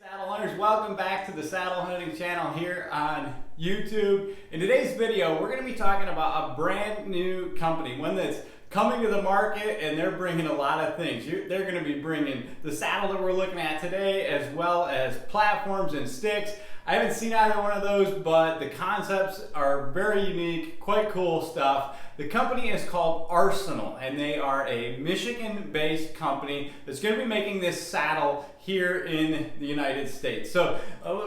Saddle hunters, welcome back to the Saddle Hunting channel here on YouTube. In today's video, we're going to be talking about a brand new company, one that's coming to the market, and they're bringing a lot of things. They're going to be bringing the saddle that we're looking at today, as well as platforms and sticks. I haven't seen either one of those, but the concepts are very unique, quite cool stuff. The company is called Arsenal, and they are a Michigan-based company that's going to be making this saddle here in the United States. So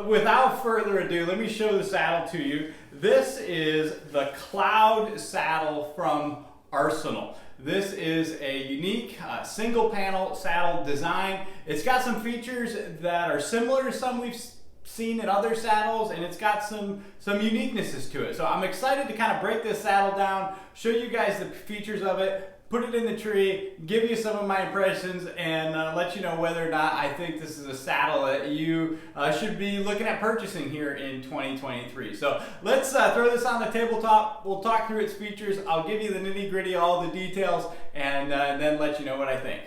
without further ado, let me show the saddle to you. This is the Cloud saddle from Arsenal. This is a unique single panel saddle design. It's got some features that are similar to some we've seen in other saddles, and it's got some uniquenesses to it. So I'm excited to kind of break this saddle down, show you guys the features of it, put it in the tree, give you some of my impressions, and let you know whether or not I think this is a saddle that you should be looking at purchasing here in 2023. So let's throw this on the tabletop. We'll talk through its features. I'll give you the nitty-gritty, all the details, and then let you know what I think.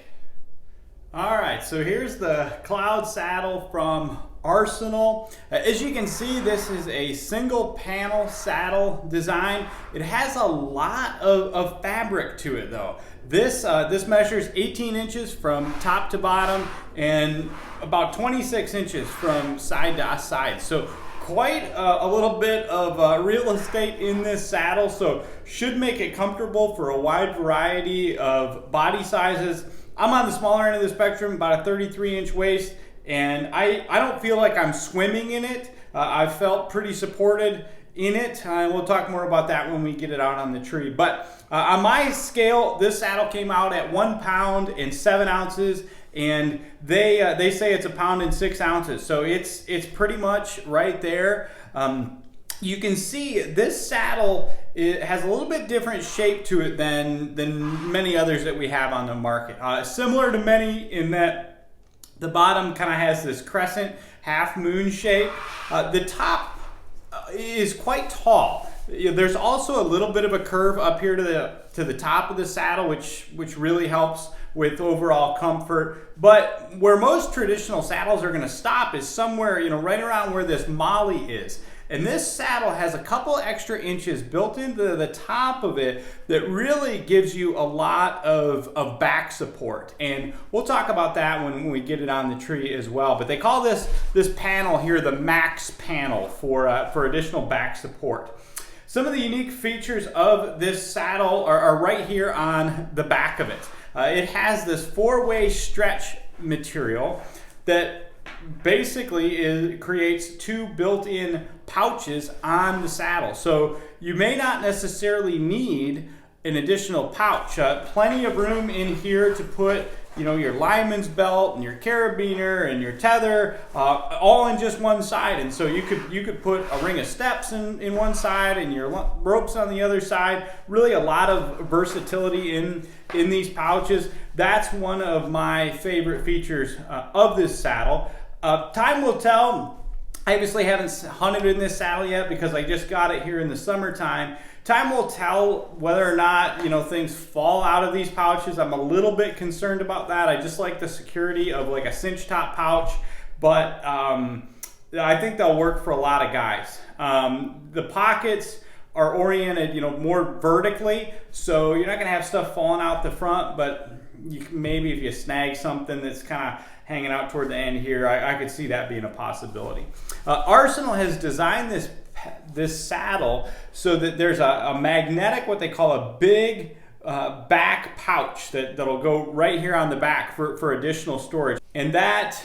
All right, so here's the Cloud saddle from Arsenal. As you can see, this is a single panel saddle design. It has a lot of fabric to it though. This measures 18 inches from top to bottom and about 26 inches from side to side. So quite a little bit of real estate in this saddle, so should make it comfortable for a wide variety of body sizes. I'm on the smaller end of the spectrum, about a 33-inch waist, and I don't feel like I'm swimming in it. I've felt pretty supported in it. We'll talk more about that when we get it out on the tree. But on my scale, this saddle came out at 1 pound and 7 ounces, and they say it's 1 pound and 6 ounces. So it's pretty much right there. You can see this saddle, it has a little bit different shape to it than many others that we have on the market. Similar to many in that the bottom kind of has this crescent half moon shape. The top is quite tall. There's also a little bit of a curve up here to the top of the saddle, which really helps with overall comfort. But where most traditional saddles are going to stop is somewhere, right around where this molly is. And this saddle has a couple extra inches built into the top of it that really gives you a lot of back support. And we'll talk about that when we get it on the tree as well. But they call this panel here the Max panel for additional back support. Some of the unique features of this saddle are right here on the back of it. It has this 4-way stretch material that basically creates 2 built-in pouches on the saddle. So you may not necessarily need an additional pouch. Plenty of room in here to put your lineman's belt and your carabiner and your tether all in just one side. And so you could put a ring of steps in one side and your ropes on the other side. Really a lot of versatility in these pouches. That's one of my favorite features of this saddle. Time will tell. I obviously haven't hunted in this saddle yet because I just got it here in the summertime. Time will tell whether or not things fall out of these pouches. I'm a little bit concerned about that. I just like the security of like a cinch top pouch, but I think they'll work for a lot of guys. The pockets are oriented more vertically, so you're not gonna have stuff falling out the front, but maybe if you snag something that's kind of hanging out toward the end here, I could see that being a possibility. Arsenal has designed this saddle so that there's a magnetic, what they call a big back pouch that'll go right here on the back for additional storage. And that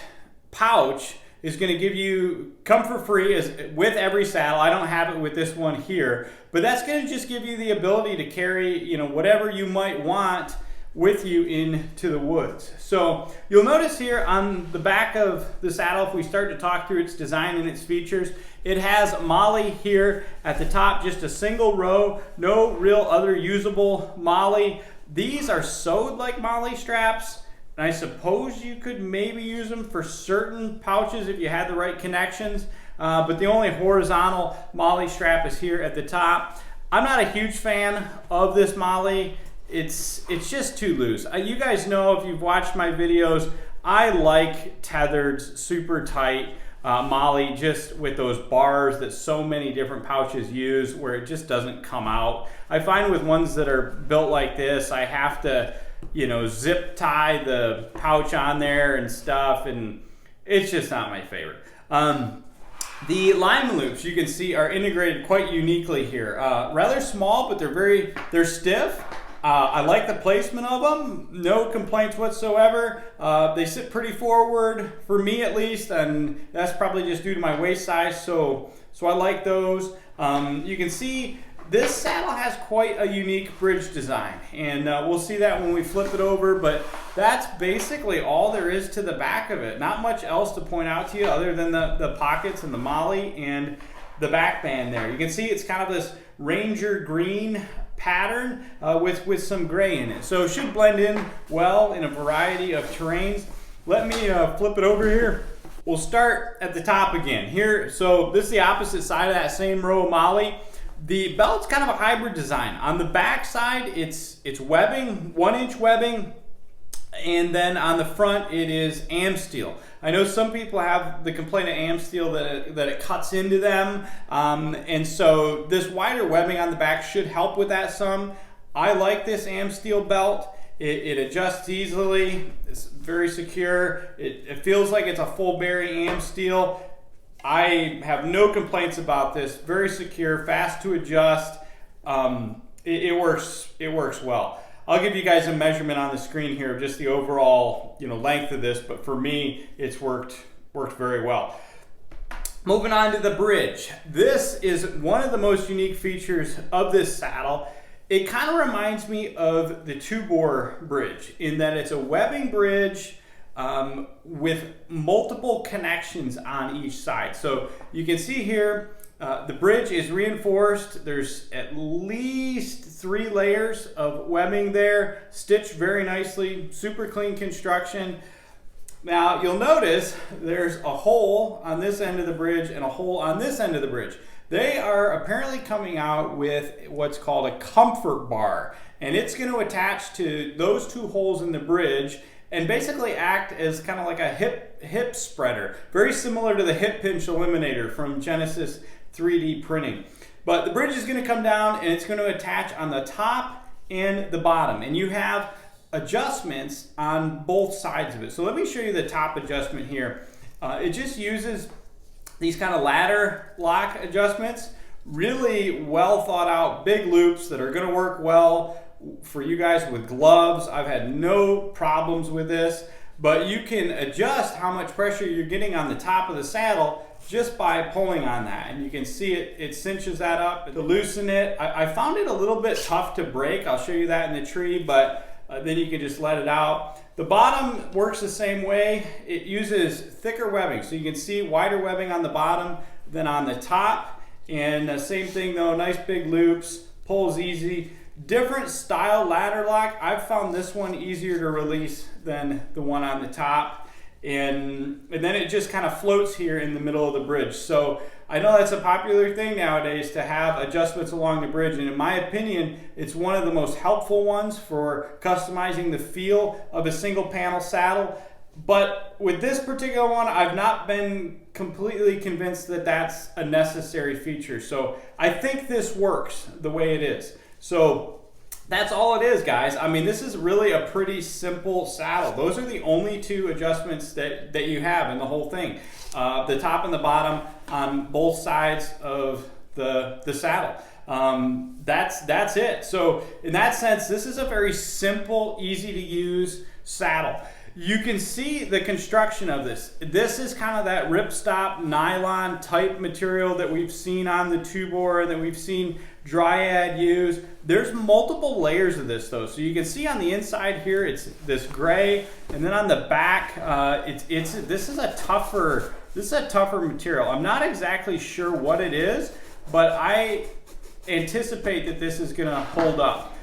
pouch is going to give you comfort free with every saddle. I don't have it with this one here, but that's going to just give you the ability to carry whatever you might want with you into the woods. So you'll notice here on the back of the saddle, if we start to talk through its design and its features, it has molly here at the top, just a single row, no real other usable molly. These are sewed like molly straps, and I suppose you could maybe use them for certain pouches if you had the right connections, but the only horizontal molly strap is here at the top. I'm not a huge fan of this molly. It's just too loose. You guys know, if you've watched my videos, I like tethered, super tight MOLLE, just with those bars that so many different pouches use, where it just doesn't come out. I find with ones that are built like this, I have to, you know, zip tie the pouch on there and stuff, and it's just not my favorite. The lineman loops, you can see, are integrated quite uniquely here. Rather small, but they're stiff. I like the placement of them, no complaints whatsoever. They sit pretty forward, for me at least, and that's probably just due to my waist size, so I like those. You can see this saddle has quite a unique bridge design, and we'll see that when we flip it over, but that's basically all there is to the back of it. Not much else to point out to you other than the pockets and the MOLLE and the back band there. You can see it's kind of this Ranger green pattern with some gray in it, so it should blend in well in a variety of terrains. Let me flip it over here. We'll start at the top again here. So this is the opposite side of that same row of MOLLE. The belt's kind of a hybrid design. On the back side, it's webbing, 1-inch webbing, and then on the front it is AmSteel. I know some people have the complaint of AmSteel that it cuts into them, and so this wider webbing on the back should help with that some. I like this AmSteel belt. It adjusts easily. It's very secure. It feels like it's a full bearing AmSteel. I have no complaints about this. Very secure, fast to adjust. It works well. I'll give you guys a measurement on the screen here of just the overall, you know, length of this, but for me, it's worked very well. Moving on to the bridge. This is one of the most unique features of this saddle. It kind of reminds me of the two-bore bridge in that it's a webbing bridge with multiple connections on each side. So you can see here, the bridge is reinforced. There's at least 3 layers of webbing there, stitched very nicely, super clean construction. Now you'll notice there's a hole on this end of the bridge and a hole on this end of the bridge. They are apparently coming out with what's called a comfort bar, and it's going to attach to those 2 holes in the bridge and basically act as kind of like a hip spreader, very similar to the hip pinch eliminator from Genesis 3D printing. But the bridge is going to come down and it's going to attach on the top and the bottom, and you have adjustments on both sides of it. So let me show you the top adjustment here. It just uses these kind of ladder lock adjustments, really well thought out big loops that are going to work well for you guys with gloves. I've had no problems with this, but you can adjust how much pressure you're getting on the top of the saddle just by pulling on that, and you can see it cinches that up to loosen it. I found it a little bit tough to break. I'll show you that in the tree, but then you can just let it out. The bottom works the same way. It uses thicker webbing, so you can see wider webbing on the bottom than on the top, and the same thing though, nice big loops, pulls easy. Different style ladder lock. I've found this one easier to release than the one on the top, and then it just kind of floats here in the middle of the bridge. So I know that's a popular thing nowadays to have adjustments along the bridge, and in my opinion, it's one of the most helpful ones for customizing the feel of a single panel saddle. But with this particular one, I've not been completely convinced that that's a necessary feature. So I think this works the way it is. So that's all it is, guys. I mean, this is really a pretty simple saddle. Those are the only 2 adjustments that you have in the whole thing. The top and the bottom on both sides of the saddle. That's it. So in that sense, this is a very simple, easy to use saddle. You can see the construction of this. This is kind of that ripstop nylon type material that we've seen on the two-bore, that we've seen Dryad use. There's multiple layers of this though. So you can see on the inside here, it's this gray, and then on the back, this is a tougher material. I'm not exactly sure what it is, but I anticipate that this is gonna hold up.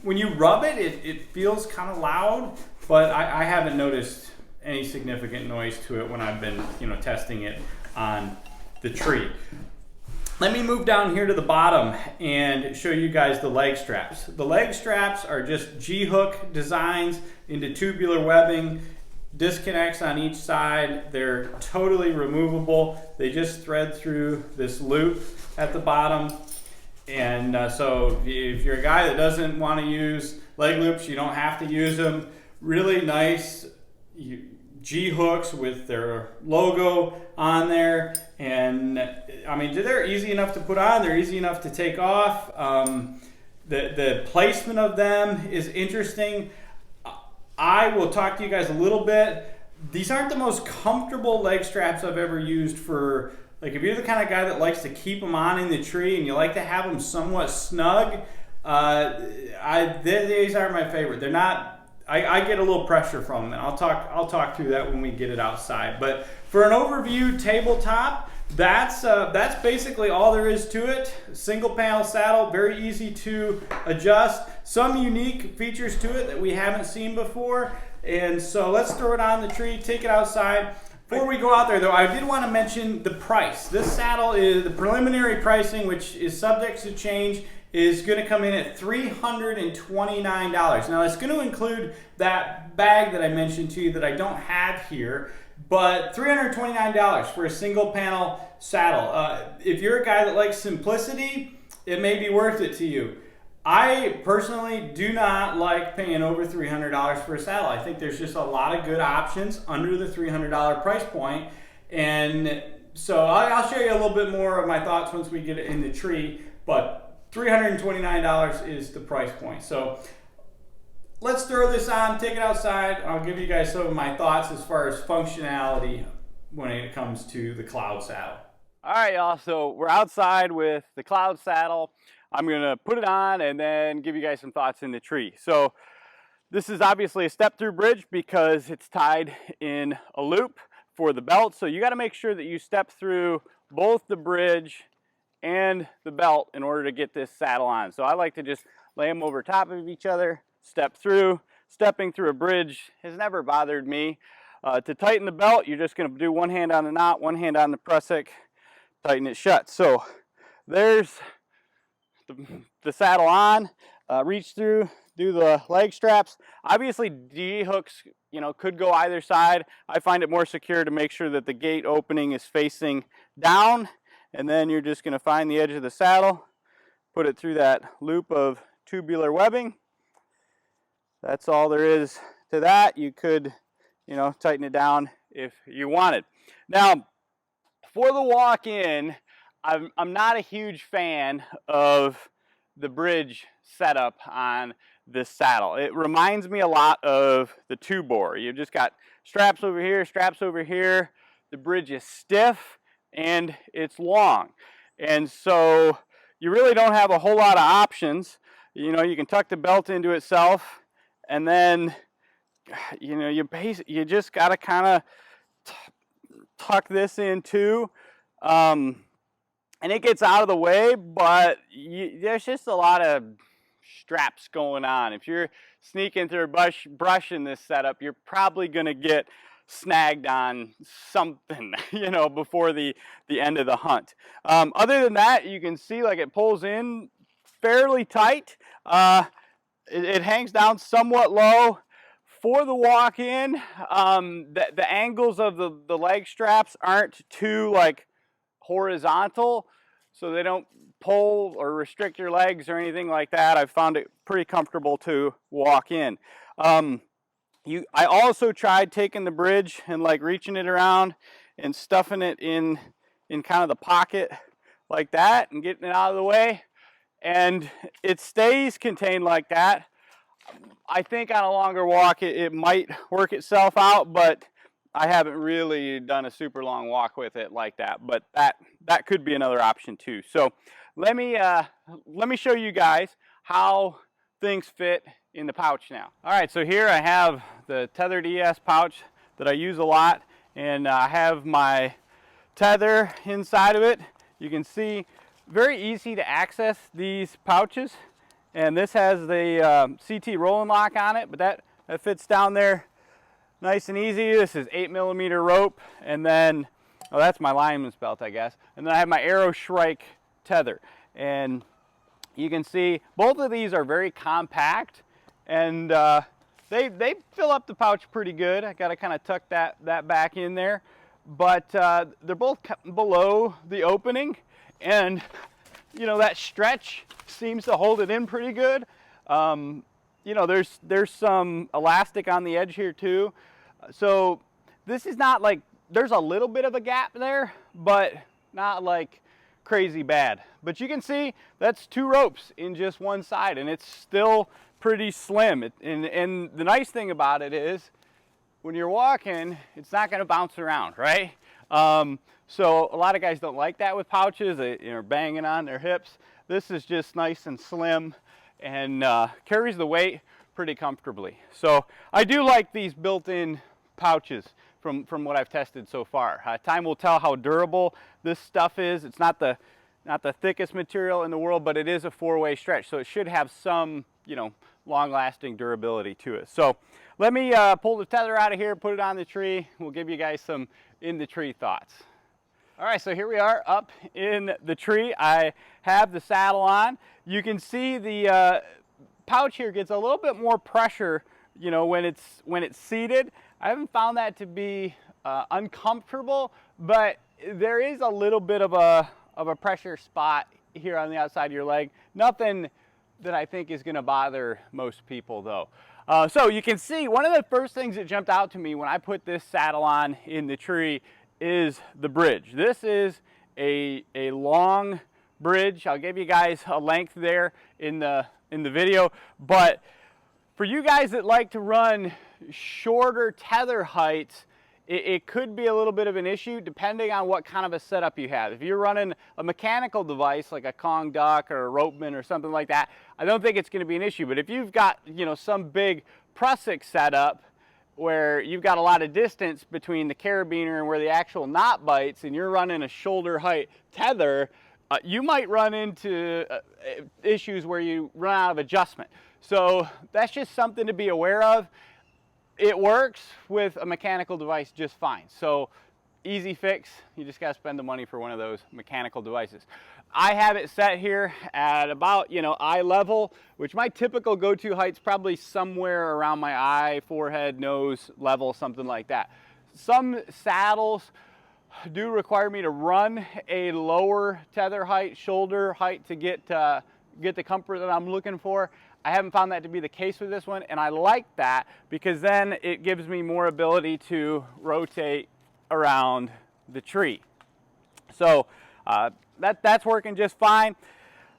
When you rub it, it feels kind of loud, but I haven't noticed any significant noise to it when I've been, testing it on the tree. Let me move down here to the bottom and show you guys the leg straps. The leg straps are just G-hook designs into tubular webbing. disconnects on each side. They're totally removable. They just thread through this loop at the bottom. And so if you're a guy that doesn't want to use leg loops, you don't have to use them. Really nice G-hooks with their logo on there. And I mean, they're easy enough to put on. They're easy enough to take off. The placement of them is interesting. I will talk to you guys a little bit. These aren't the most comfortable leg straps I've ever used for, like, if you're the kind of guy that likes to keep them on in the tree and you like to have them somewhat snug, these aren't my favorite. They're not, I get a little pressure from them, and I'll talk through that when we get it outside. But for an overview tabletop, that's basically all there is to it. Single panel saddle, very easy to adjust. Some unique features to it that we haven't seen before. And so let's throw it on the tree, take it outside. Before we go out there though, I did want to mention the price. This saddle is the preliminary pricing, which is subject to change, is going to come in at $329. Now it's going to include that bag that I mentioned to you that I don't have here. But $329 for a single panel saddle. If you're a guy that likes simplicity, it may be worth it to you. I personally do not like paying over $300 for a saddle. I think there's just a lot of good options under the $300 price point. And so I'll show you a little bit more of my thoughts once we get it in the tree. But $329 is the price point. So let's throw this on, take it outside. I'll give you guys some of my thoughts as far as functionality when it comes to the Cloud saddle. All right, y'all, so we're outside with the Cloud saddle. I'm gonna put it on and then give you guys some thoughts in the tree. So this is obviously a step-through bridge because it's tied in a loop for the belt. So you gotta make sure that you step through both the bridge and the belt in order to get this saddle on. So I like to just lay them over top of each other, step through. Stepping through a bridge has never bothered me. To tighten the belt, you're just going to do one hand on the knot, one hand on the prusik, tighten it shut. So there's the saddle on. Reach through, do the leg straps. Obviously D-hooks, could go either side. I find it more secure to make sure that the gate opening is facing down, and then you're just going to find the edge of the saddle, put it through that loop of tubular webbing. That's all there is to that. You could, tighten it down if you wanted. Now, for the walk-in, I'm not a huge fan of the bridge setup on this saddle. It reminds me a lot of the two-bore. You've just got straps over here, straps over here. The bridge is stiff and it's long. And so you really don't have a whole lot of options. You can tuck the belt into itself, and then you just got to kind of tuck this in too, and it gets out of the way, but there's just a lot of straps going on. If you're sneaking through brush in this setup, you're probably going to get snagged on something, before the end of the hunt. Other than that, you can see like it pulls in fairly tight. It hangs down somewhat low. For the walk-in, the angles of the leg straps aren't too horizontal, so they don't pull or restrict your legs or anything like that. I've found it pretty comfortable to walk in. I also tried taking the bridge and reaching it around and stuffing it in kind of the pocket like that and getting it out of the way, and it stays contained like that. I think on a longer walk it might work itself out, but I haven't really done a super long walk with it like that. But that could be another option too. So let me show you guys how things fit in the pouch now. All right, so here I have the Tethered ES pouch that I use a lot, and I have my tether inside of it. You can see very easy to access these pouches. And this has the CT rolling lock on it, but that fits down there nice and easy. This is 8mm rope, and then, that's my lineman's belt, I guess. And then I have my Arrow Shrike tether. And you can see both of these are very compact, and they fill up the pouch pretty good. I got to kind of tuck that back in there, but they're both below the opening, and you know, that stretch seems to hold it in pretty good. You know, there's some elastic on the edge here too, so this is not like, there's a little bit of a gap there, but not like crazy bad. But you can see that's 2 ropes in just one side, and it's still pretty slim. And the nice thing about it is, when you're walking, it's not going to bounce around, right? So a lot of guys don't like that with pouches. They're banging on their hips. This is just nice and slim, and carries the weight pretty comfortably. So I do like these built-in pouches from what I've tested so far. Time will tell how durable this stuff is. It's not the thickest material in the world, but it is a 4-way stretch, so it should have some, you know, long-lasting durability to it. So let me pull the tether out of here, put it on the tree. We'll give you guys some in the tree thoughts. All right, so here we are up in the tree. I have the saddle on. You can see the pouch here gets a little bit more pressure, you know, when it's seated. I haven't found that to be uncomfortable, but there is a little bit of a pressure spot here on the outside of your leg. Nothing that I think is going to bother most people though. So you can see one of the first things that jumped out to me when I put this saddle on in the tree is the bridge. This is a long bridge. I'll give you guys a length there in the video, but for you guys that like to run shorter tether heights, it could be a little bit of an issue depending on what kind of a setup you have. If you're running a mechanical device like a Kong duck or a Ropeman or something like that, I don't think it's going to be an issue. But if you've got, you know, some big prusik setup where you've got a lot of distance between the carabiner and where the actual knot bites, and you're running a shoulder height tether, you might run into issues where you run out of adjustment. So that's just something to be aware of. It works with a mechanical device just fine. So easy fix, you just gotta spend the money for one of those mechanical devices. I have it set here at about, you know, eye level, which my typical go-to height's probably somewhere around my eye, forehead, nose level, something like that. Some saddles do require me to run a lower tether height, shoulder height to get the comfort that I'm looking for. I haven't found that to be the case with this one, and I like that because then it gives me more ability to rotate around the tree. So that's working just fine.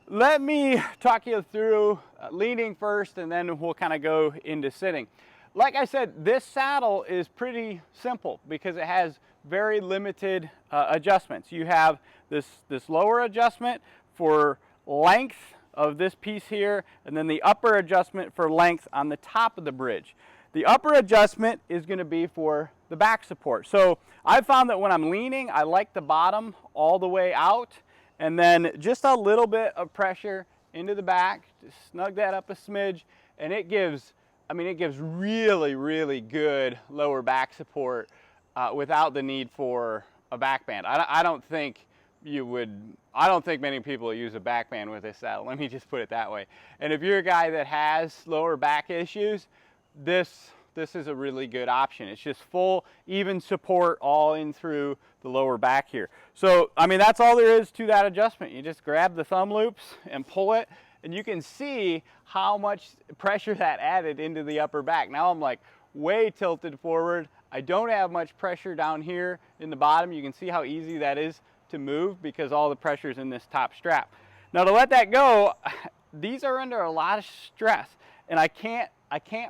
Let me talk you through leaning first, and then we'll kind of go into sitting. Like I said, this saddle is pretty simple because it has very limited adjustments. You have this lower adjustment for length of this piece here, and then the upper adjustment for length on the top of the bridge. The upper adjustment is going to be for the back support. So I found that when I'm leaning, I like the bottom all the way out, and then just a little bit of pressure into the back, just snug that up a smidge, and it gives, I mean, it gives really, really good lower back support without the need for a back band. I don't think many people use a back band with this saddle. Let me just put it that way. And if you're a guy that has lower back issues, this is a really good option. It's just full, even support all in through the lower back here. So, I mean, that's all there is to that adjustment. You just grab the thumb loops and pull it, and you can see how much pressure that added into the upper back. Now I'm like way tilted forward. I don't have much pressure down here in the bottom. You can see how easy that is to move because all the pressure is in this top strap. Now to let that go, these are under a lot of stress, and I can't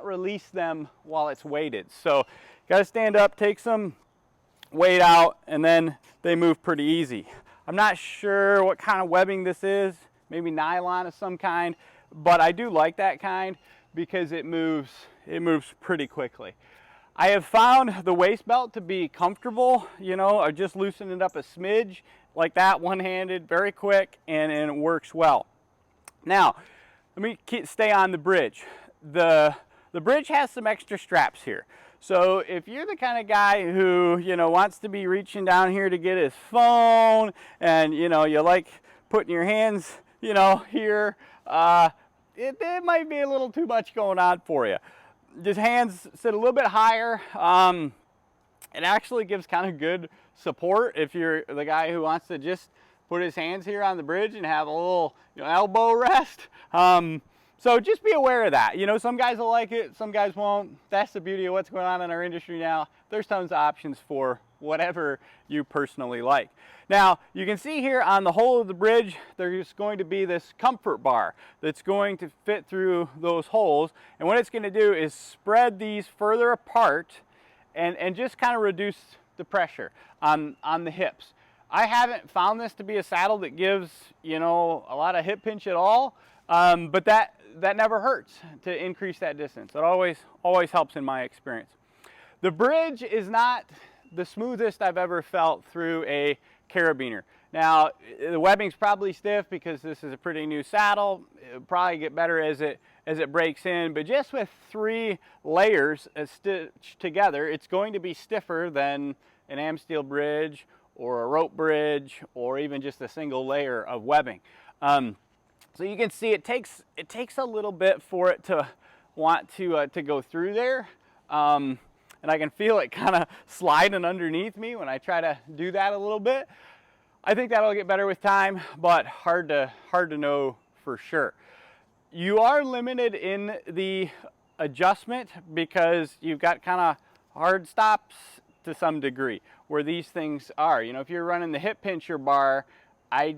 release them while it's weighted. So gotta stand up, take some weight out, and then they move pretty easy. I'm not sure what kind of webbing this is, maybe nylon of some kind, but I do like that kind because it moves pretty quickly. I have found the waist belt to be comfortable, you know, or just loosen it up a smidge like that, one-handed, very quick, and it works well. Now, let me stay on the bridge. The bridge has some extra straps here. So if you're the kind of guy who, you know, wants to be reaching down here to get his phone, and, you know, you like putting your hands, you know, here, it might be a little too much going on for you. just hands sit a little bit higher. It actually gives kind of good support if you're the guy who wants to just put his hands here on the bridge and have a little, elbow rest. So just be aware of that. Some guys will like it, some guys won't. That's the beauty of what's going on in our industry now. There's tons of options for whatever you personally like. Now, you can see here on the whole of the bridge, there's going to be this comfort bar that's going to fit through those holes. And what it's going to do is spread these further apart and just kind of reduce the pressure on the hips. I haven't found this to be a saddle that gives, a lot of hip pinch at all, but that never hurts to increase that distance. It always helps in my experience. The bridge is not the smoothest I've ever felt through a carabiner. Now, the webbing's probably stiff because this is a pretty new saddle. It'll probably get better as it breaks in, but just with 3 layers stitched together, it's going to be stiffer than an Amsteel bridge or a rope bridge or even just a single layer of webbing. So you can see it takes a little bit for it to want to go through there. And I can feel it kind of sliding underneath me when I try to do that a little bit. I think that'll get better with time, but hard to know for sure. You are limited in the adjustment because you've got kind of hard stops to some degree where these things are. If you're running the hip pincher bar, I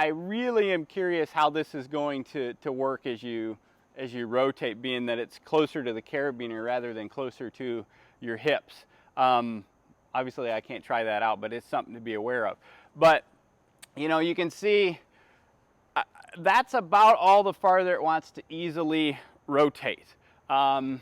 really am curious how this is going to work as you rotate, being that it's closer to the carabiner rather than closer to your hips. Obviously I can't try that out, but it's something to be aware of. But you can see that's about all the farther it wants to easily rotate. Let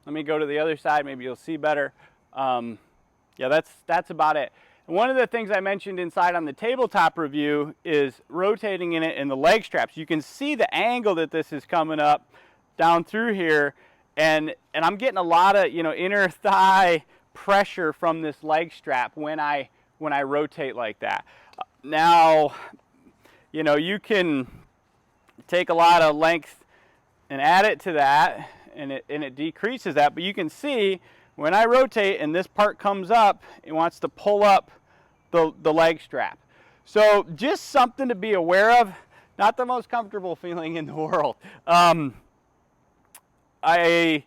me go to the other side, maybe you'll see better. Yeah, that's about it. And one of the things I mentioned inside on the tabletop review is rotating in it in the leg straps. You can see the angle that this is coming up down through here, and I'm getting a lot of inner thigh pressure from this leg strap when I rotate like that. Now, you can take a lot of length and add it to that, and it decreases that, but you can see when I rotate and this part comes up, it wants to pull up the leg strap. So just something to be aware of. Not the most comfortable feeling in the world. I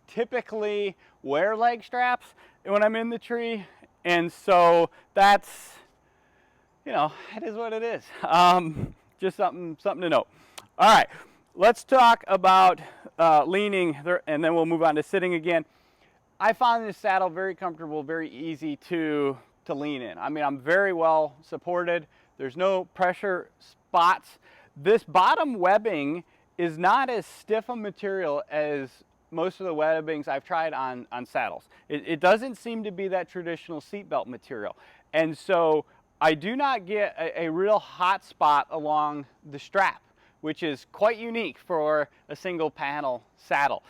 typically wear leg straps when I'm in the tree, and so that's, it is what it is. Just something to note. All right, let's talk about leaning, and then we'll move on to sitting again. I found this saddle very comfortable, very easy to lean in. I mean, I'm very well supported. There's no pressure spots. This bottom webbing is not as stiff a material as most of the webbings I've tried on saddles. It doesn't seem to be that traditional seatbelt material. And so I do not get a real hot spot along the strap, which is quite unique for a single panel saddle.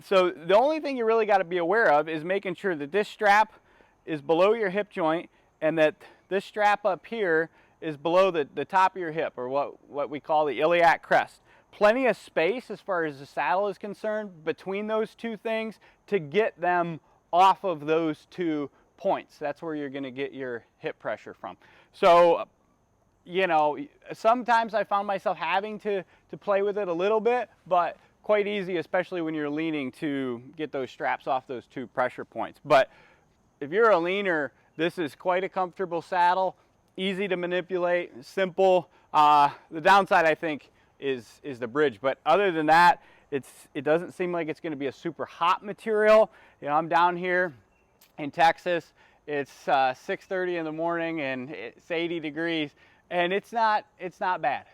So the only thing you really got to be aware of is making sure that this strap is below your hip joint and that this strap up here is below the top of your hip, or what we call the iliac crest. Plenty of space as far as the saddle is concerned between those two things to get them off of those 2 points. That's where you're going to get your hip pressure from. So, sometimes I found myself having to play with it a little bit, but quite easy, especially when you're leaning, to get those straps off those 2 pressure points. But if you're a leaner, this is quite a comfortable saddle, easy to manipulate, simple. The downside, I think, is the bridge, but other than that, it doesn't seem like it's going to be a super hot material. I'm down here in Texas. It's 6:30 in the morning and it's 80 degrees, and it's not bad,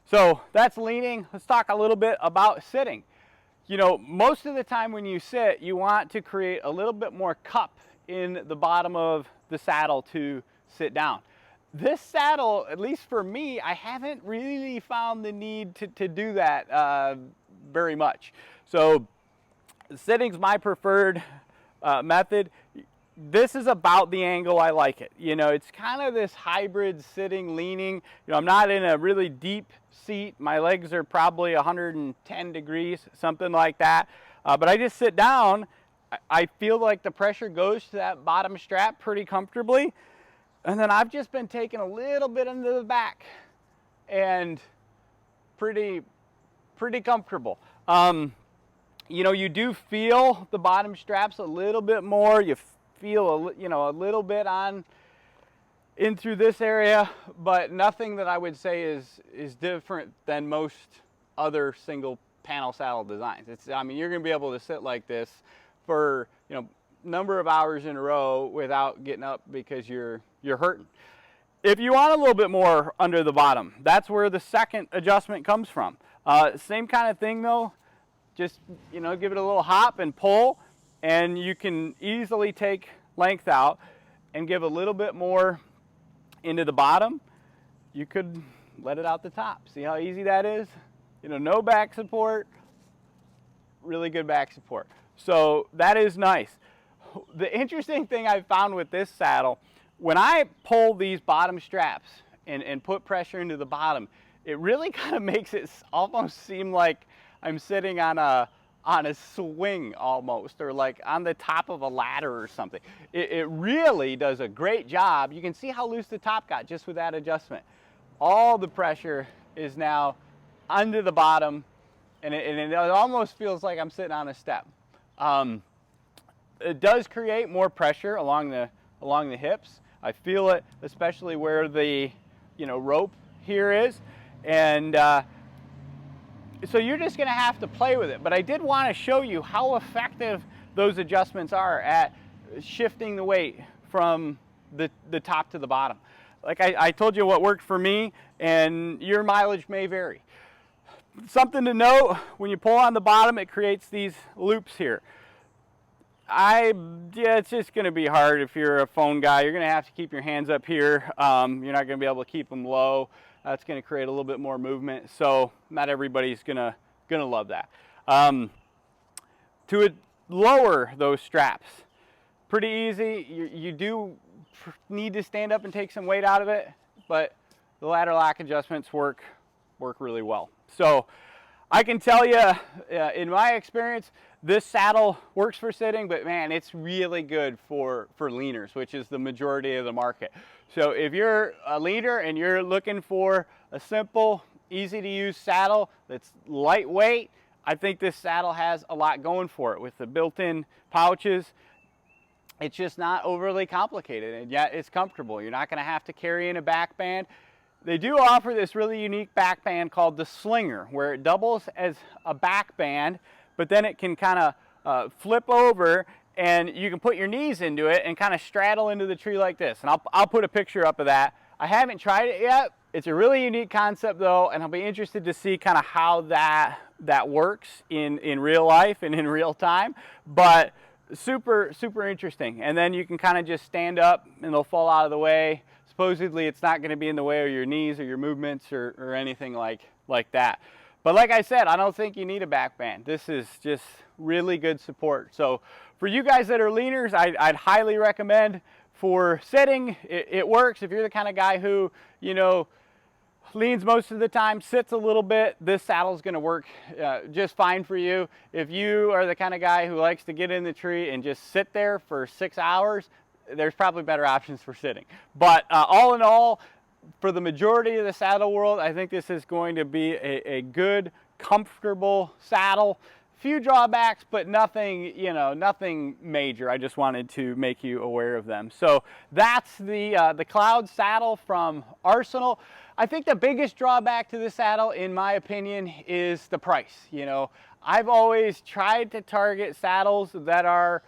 So that's leaning. Let's talk a little bit about sitting. Most of the time when you sit, you want to create a little bit more cup in the bottom of the saddle to sit down. This saddle, at least for me, I haven't really found the need to do that very much. So sitting's my preferred method. this is about the angle I like it. You know, it's kind of this hybrid sitting, leaning. You know, I'm not in a really deep seat. My legs are probably 110 degrees, something like that. But I just sit down. I feel like the pressure goes to that bottom strap pretty comfortably. And then I've just been taking a little bit into the back and pretty comfortable. You know, you do feel the bottom straps a little bit more. You feel a little bit on in through this area, but nothing that I would say is different than most other single panel saddle designs. I mean, you're going to be able to sit like this for, you know, number of hours in a row without getting up because you're hurting. If you want a little bit more under the bottom, that's where the second adjustment comes from. Same kind of thing though, just, you know, give it a little hop and pull, and you can easily take length out and give a little bit more into the bottom. You could let it out the top. See how easy that is? You know, no back support, really good back support. So that is nice. The interesting thing I've found with this saddle, when I pull these bottom straps and put pressure into the bottom, it really kind of makes it almost seem like I'm sitting on a swing almost, or like on the top of a ladder or something. It really does a great job. You can see how loose the top got just with that adjustment. All the pressure is now under the bottom, and it almost feels like I'm sitting on a step. It does create more pressure along the hips. I feel it, especially where the rope here is, and so you're just going to have to play with it. But I did want to show you how effective those adjustments are at shifting the weight from the top to the bottom. Like I told you what worked for me, and your mileage may vary. Something to note, when you pull on the bottom, it creates these loops here. It's just going to be hard if you're a phone guy. You're going to have to keep your hands up here. You're not going to be able to keep them low. That's going to create a little bit more movement. So not everybody's going to love that. To lower those straps, pretty easy. You do need to stand up and take some weight out of it, but the ladder lock adjustments work really well. So I can tell you, in my experience, this saddle works for sitting, but man, it's really good for leaners, which is the majority of the market. So if you're a leaner and you're looking for a simple, easy to use saddle that's lightweight, I think this saddle has a lot going for it with the built-in pouches. It's just not overly complicated, and yet it's comfortable. You're not going to have to carry in a back band. They do offer this really unique back band called the Slinger, where it doubles as a back band, but then it can kind of flip over, and you can put your knees into it and kind of straddle into the tree like this. And I'll put a picture up of that. I haven't tried it yet. It's a really unique concept though, and I'll be interested to see kind of how that works in real life and in real time. But super interesting. And then you can kind of just stand up and they'll fall out of the way. Supposedly it's not going to be in the way of your knees or your movements or anything like that. But like I said, I don't think you need a back band. This is just really good support. So for you guys that are leaners, I'd highly recommend. For sitting, it works. If you're the kind of guy who, leans most of the time, sits a little bit, this saddle's going to work just fine for you. If you are the kind of guy who likes to get in the tree and just sit there for 6 hours, there's probably better options for sitting. But all in all, for the majority of the saddle world, I think this is going to be a good, comfortable saddle. Few drawbacks, but nothing, nothing major. I just wanted to make you aware of them. So that's the Cloud saddle from Arsenal. I think the biggest drawback to this saddle, in my opinion, is the price. I've always tried to target saddles that are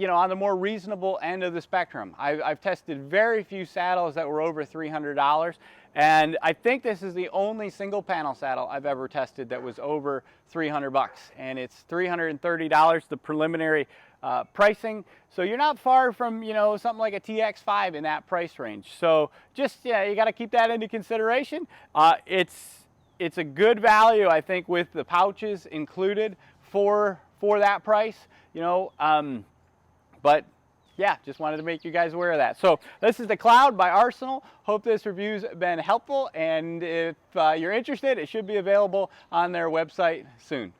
on the more reasonable end of the spectrum. I've tested very few saddles that were over $300, and I think this is the only single panel saddle I've ever tested that was over 300 bucks, and it's $330, the preliminary pricing. So you're not far from something like a TX5 in that price range. So just you got to keep that into consideration. It's a good value, I think, with the pouches included for that price. But yeah, just wanted to make you guys aware of that. So this is the Cloud by Arsenal. Hope this review's been helpful, and if you're interested, it should be available on their website soon.